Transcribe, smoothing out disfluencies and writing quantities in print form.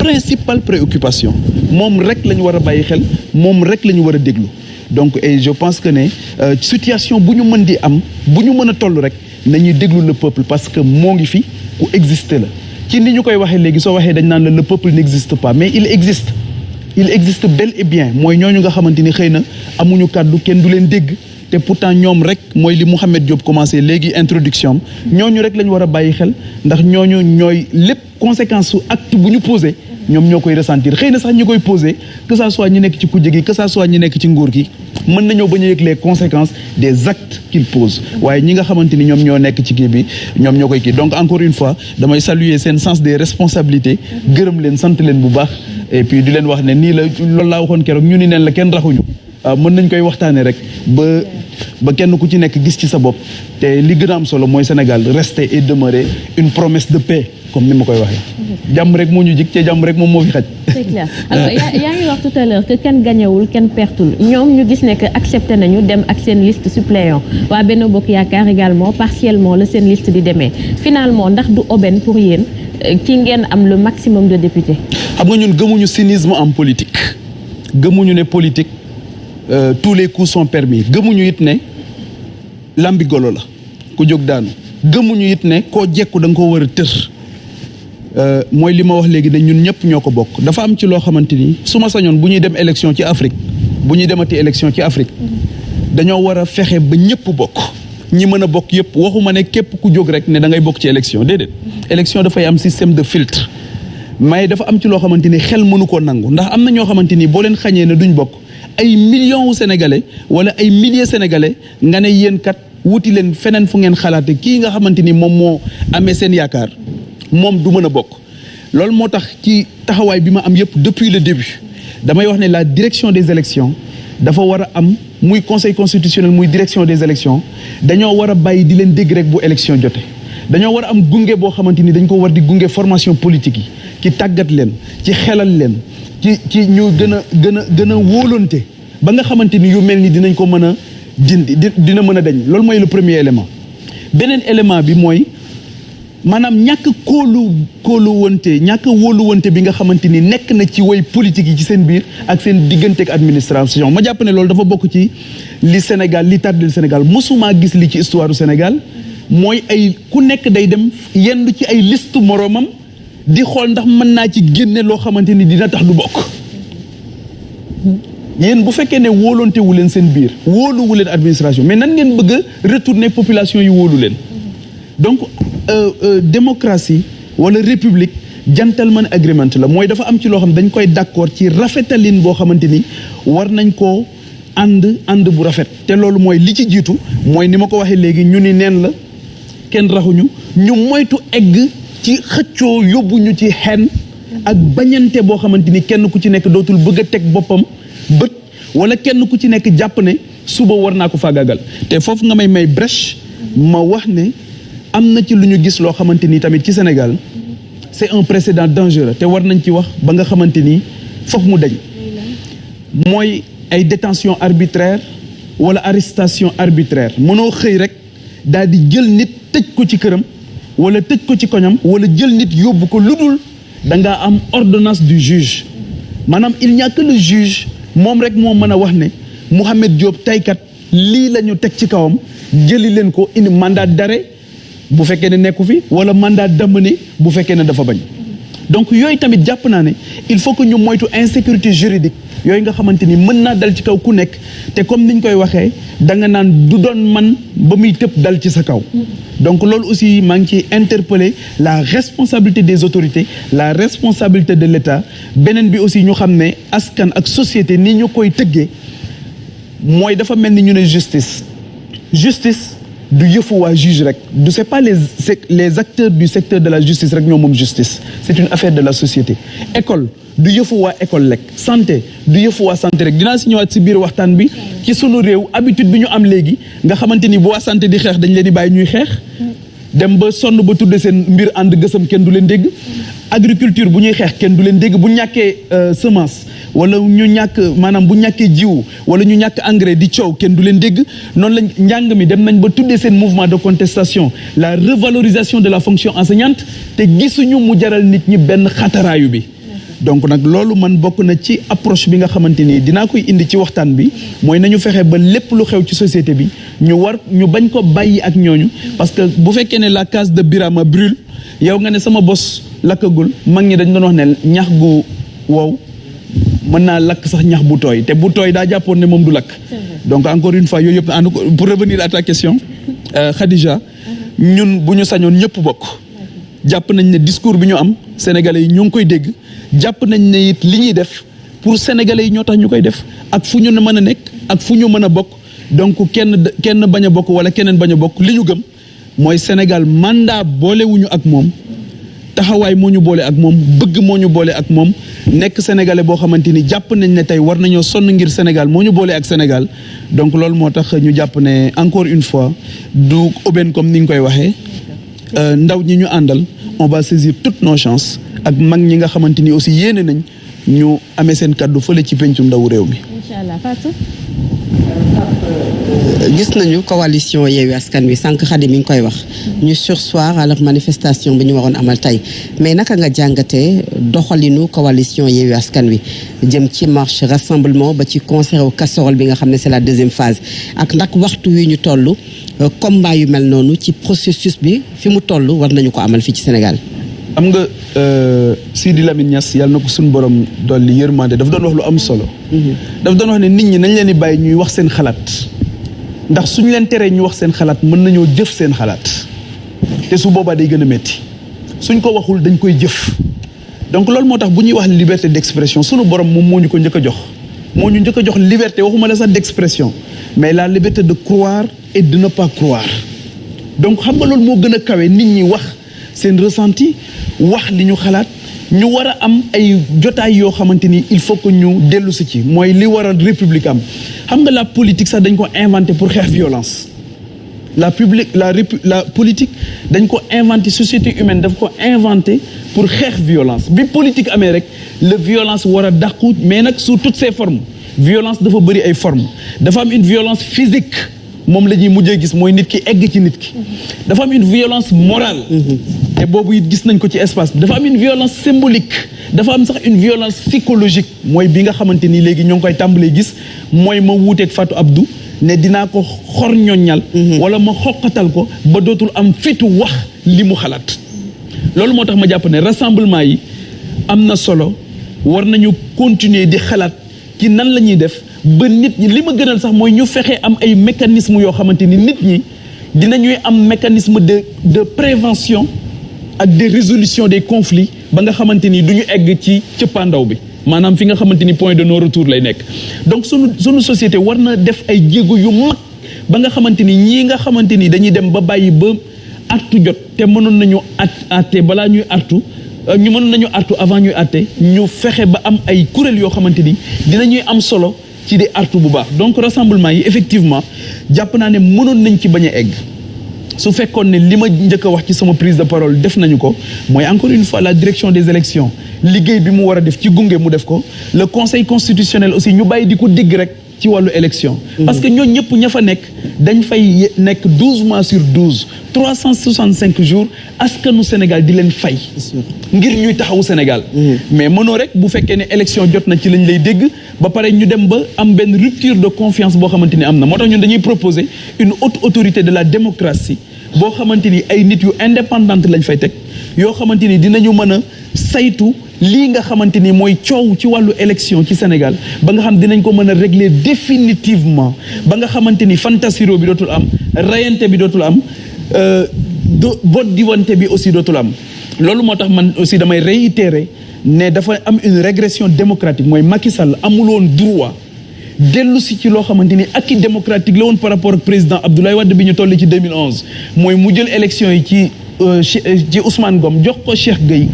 principale préoccupation moom rek la ñu war a bàyyi xel moom rek la ñu war a déglu donc et je pense que ne situation bu ñu mën di am bu ñu mën a toll rek nañuy déglu le peuple parce que moo ngi fi ku exister la ci ni ñu koy waxee léegi soo waxee dañ naan la le peuple n'existe pas mais il existe bel et bien mooy ñooñu nga xamante ni xëy na amuñu kàddu kenn du leen dégg te pourtant ñoom rek mooy li Mouhamed Diop commencé léegi introduction am ñooñu rek la ñu war a bàyyi xel ndax ñooñu ñooy lépp conséquence su acte bu ñu posé ñoom ñoo koy ressentir xëy na sax ñi koy posé que ça soit ñi nekk ci kujje gi que ça soit ñi nekk ci nguur gi mën nañoo bañ a yëg les conséquences des actes qu'ils posent waaye ñi nga xamante ni ñoom ñoo nekk ci kii bi ñoom ñoo koy kii donc encore une fois damay saluer seen sens des responsabilités gërëm leen sant leen bu baax et puis di leen wax ne nii la loolu laa waxoon keroog ñu ni neen la kenn raxuñu mën nañ koy waxtaanee rek ba kenn ku ci nekk gis ci sa bopp te li gën a am solo mooy Sénégal rester et demeurer une promesse de paix comme ni ma koy waxee. jàmm rek moo ñu jig te jàmm rek moom moo fi xaj. c'est clair alors yaa ngi wax tout à l'heure que kenn gañewul kenn pertul ñoom ñu gis ne que accepté nañu dem ak seen liste suppléant waa Benno Bokk Yaakaar également partiellement la seen liste di demee finalement ndax du aubaine pour yéen ki ngeen am le maximum de députés. xam nga ñun gëmuñu cynisme en politique gëmuñu ne politique. Tous les coups sont permis gëmuñu it ne lambi golo la ku jóg daanu gëmuñu it ne koo jekku da nga ko war a tër mooy li ma wax léegi ne ñun ñëpp ñoo ko bokk dafa am ci loo xamante ni su ma sañoon bu ñuy dem élection ci Afrique bu ñuy demati élection ci Afrique dañoo war a fexe ba ñëpp bokk ñi mën a bokk yëpp waxuma ne képp ku jóg rek ne da ngay bokk ci élection déedéet élection dafay am système de filtre mais dafa am ci loo xamante ni xel mënu koo nangu ndax am na ñoo xamante ni boo leen xañee ne duñ bokk ay millions wu sénégalais wala ay milliers sénégalais nga ne yéen kat wuti leen feneen fu ngeen xalaate kii nga xamante ni moom moo amee seen yaakaar moom du mën a bokk loolu moo tax ci taxawaay bi ma am yëpp depuis le début damay wax ne la direction des élections dafa war a am muy conseil constitutionnel muy direction des élections dañoo war a bàyyi di leen dégg rek bu élection jote dañoo war a am gunge boo xamante ni dañ ko war di gunge formation politique yi ci tàggat leen ci xelal leen ci ñu gën a wóolonte ba nga xamante ni yu mel ni dinañ ko mën a dina mën a dañ loolu mooy le premier élément beneen élément bi mooy maanaam ñàkk ñàkk wóoluwante bi nga xamante ni nekk na ci way politique yi ci seen biir ak seen diggante ak administration ma jàpp ne loolu dafa bokk ci li Sénégal li tardel Sénégal mosumaa gis li ci histoire du Sénégal mooy ay ku nekk day dem yendu ci ay liste moroomam di xool ndax mën naa ci génne loo xamante ni dina tax du bokk yéen bu fekkee ne wóolonte wu leen seen biir wóoluwu leen administration mais nan ngeen bëgg a retourner population yi wóolu leen donc démocratie wala république gentleman agreement la mooy dafa am ci loo xam dañ koy d'accord ci rafetalin boo xamante ni war nañ koo ànd bu rafet te loolu mooy li ci jiitu mooy ni ma ko waxee léegi ñu ni neen la kenn raxuñu ñu moytu egg ci xëccoo yóbbuñu ci xen ak bañante boo xamante ni kenn ku ci nekk dootul bëgg a teg boppam bët wala kenn ku ci nekk jàpp ne suba war naa ko faagaagal te foofu nga may brèche ma wax ne am na ci lu ñu gis loo xamante ni tamit ci Sénégal c'est un précédent dangereux te war nañ ci wax ba nga xamante ni foog mu dañ mooy ay détention arbitraire wala arrestation arbitraire mënoo xëy rek daal di jël nit tëj ko ci këram wala tëj ko ci koñam wala jël nit yóbbu ko lu dul da ngaa am ordonnance du juge maanaam il n'y a que le juge moom rek moo mën a wax ne Mouhamed Diop taykat lii la ñu teg ci kawam jëli leen ko indi mandat d'arrêt bu fekkee ne nekku fi wala mandat d'amener bu fekkee ne dafa bañ donc yooyu tamit jàpp naa ne il faut que ñu moytu insécurité juridique yooyu nga xamante ni mën naa dal ci kaw ku nekk te comme niñ koy waxee da nga naan du doon man ba muy tëb dal ci sa kaw donc loolu aussi maa ngi ci interpeller la responsabilité des autorités la responsabilité de l'État beneen bi aussi ñu xam ne askan ak société ni ñu koy tëggee mooy dafa mel ni ñu ne justice du yëfu waa juge rek du c'est pas les acteurs du secteur de la justice rek ñoo moom justice c'est une affaire de la société école du yëfu waa école rek santé du yëfu waa santé rek dinaa si ñëwaat si biir waxtaan bi ci sunu réew habitude bi ñu am léegi nga xamante ni bu waa santé di xeex dañ leen di bàyyi ñuy xeex dem ba sonn ba tudde seen mbir ànd gësam kenn du leen dégg agriculture bu ñuy xeex kenn du leen dégg bu ñàkkee semence wala ñu ñàkk maanaam bu ñàkkee jiwu wala ñu ñàkk engrais di coow kenn du leen dégg noonu lañ njàng mi dem nañ ba tuddee seen mouvement de contestation la revalorisation de la fonction enseignante te gisuñu mu jaral nit ñi benn xataraayu bi donc nag loolu man bokk na ci approche bi nga xamante ni dinaa koy indi ci waxtaan bi mooy nañu fexe ba lépp lu xew ci société bi ñu bañ ko bàyyi ak ñooñu parce que bu fekkee ne la case de Birama brûle yow nga ne sama bos lakkagul mag ñi dañ doon wax ne ñax gu wow mën naa lakk sax ñax bu tooy te bu tooy daa jàppoon ne moom du lakk donc encore une fois yooyu yëpp pour revenir à ta question Khadija ñun bu ñu sañoon ñëpp bokk jàpp nañ ne discours bi ñu am sénégalais yi ñoo ngi koy dégg jàpp nañ ne it li ñuy def pour sénégalais yi ñoo tax ñu koy def ak fu ñu mën a nekk ak fu ñu mën a bokk donc kenn bañ a bokk wala keneen bañ a bokk li ñu gëm mooy Sénégal mandat boolewuñu ak moom taxawaay moo ñu boole ak moom bëgg moo ñu boole ak moom nekk sénégalais boo xamante ni jàpp nañ ne tey war nañoo sonn ngir Sénégal moo ñu boole ak Sénégal donc loolu moo tax ñu jàpp ne encore une fois du aubaine comme ni nga koy waxee ndaw ñi ñu àndal on va saisir toutes nos chances ak mag ñi nga xamante ni aussi yéene nañ ñu amee seen kaddu fële ci pencu ndawu réew mi. incha allah Fatou. gis nañu coalition Yewwi Askan Wi sànq Khady mi ngi koy wax ñu sursoir à la manifestation bi ñu waroon amal tey mais naka nga jàngatee doxalinu coalition Yewwi Askan Wi jëm ci marche rassemblement ba ci concert au casserole bi nga xam ne c'est la deuxième phase ak ndax waxtu wi ñu toll combat yu mel noonu ci processus bi fi mu toll war nañu ko amal fii ci Sénégal. am nga Sidi Lamine Niass yàlla na ko suñu borom dolli yërmande daf doon wax lu am solo. daf doon wax ne nit ñi nañ leen di bàyyi ñuy wax seen xalaat ndax suñu leen teree ñu wax seen xalaat mën nañoo jëf seen xalaat te su boobaa day gën a métti suñ ko waxul dañ koy jëf donc loolu moo tax bu ñuy wax liberté d'expression suñu borom moom moo ñu ko njëkk a jox moo ñu njëkk a jox liberté waxuma la sax d'expression mais la liberté de croire et de ne pas croire donc xam nga loolu moo gën a kawe nit ñi wax seen ressenti wax li ñu xalaat ñu war a am ay jotaay yoo xamante ni il faut que ñu dellu si ci mooy li war a république am xam nga la politique sax dañ ko inventé pour xeex violence la politique dañ ko inventé société humaine daf ko inventé pour xeex violence bi politique amee rek la violence war a dàqu mais nag sous toutes ses formes violence dafa bëri ay formes dafa am une violence physique moom la ñuy mujjee gis mooy nit ki egg ci nit ki dafa am une violence morale te boobu it gis nañ ko ci espace bi dafa am une violence symbolique dafa am sax une violence psychologique mooy bi nga xamante ni léegi ñoo ngi koy tàmbalee gis mooy ma wuuteeg Fatou Abdou ne dinaa ko xor ñoññal wala ma xoqatal ko ba dootul am fitu wax li mu xalaat loolu moo tax ma jàpp ne rassemblement yi am na solo war nañu continuer di xalaat ci nan la ñuy def ba nit ñi li ma gënal sax mooy ñu fexe am ay mécanismes yoo xamante ni nit ñi dinañuy am mécanisme de prévention ak de résolution des conflits ba nga xamante ni du ñu egg ci cëppaandaw bi maanaam fi nga xamante ni point de non retour lay nekk donc sunu société war na def ay jéego yu mag ba nga xamante ni ñii nga xamante ni dañuy dem ba bàyyi ba artu jot te mënoon nañu àtte balaa ñuy artu ñu mënoon nañu artu avant ñuy àtte ñu fexe ba am ay kuréel yoo xamante ni dinañuy am solo ci di artu bu baax donc rassemblement yi effectivement jàpp naa ne mënoon nañ ci bañ a egg su fekkoon ne li ma njëkk a wax ci sama prise de parole def nañu ko mooy encore une fois la direction des élections liggéey bi mu war a def ci gunge mu def ko le conseil constitutionnel aussi ñu bàyyi di ko dégg rek ci wàllu élection parce que ñooñu ñëpp ña fa nekk dañ fay nekk 12 mois sur 12 365 jours askanu Sénégal di leen fay ngir ñuy taxawu Sénégal mais mënoo rek bu fekkee ne élection jot na ci lañ lay dégg ba pare ñu dem ba am benn rupture de confiance boo xamante ni am na moo tax ñun dañuy proposer une haute autorité de la démocratie boo xamante ni ay nit yu indépendante lañ fay teg yoo xamante ni dinañu mën a saytu lii nga xamante ni mooy coow ci wàllu élection ci Sénégal ba nga xam dinañ ko mën a régler définitivement ba nga xamante ni fantasiro bi dootul am rayante bi dootul am vote diwante bi aussi dootul am loolu moo tax man aussi damay réitérer ne dafa am une régression démocratique mooy Macky Sall amul woon droit dellu si ci loo xamante ni acquis démocratique la woon par rapport ak président Abdoulaye Wade bi ñu toll ci 2011 mooy mu jël élection yi ci Ousmane Ngom jox ko Cheikh Gueye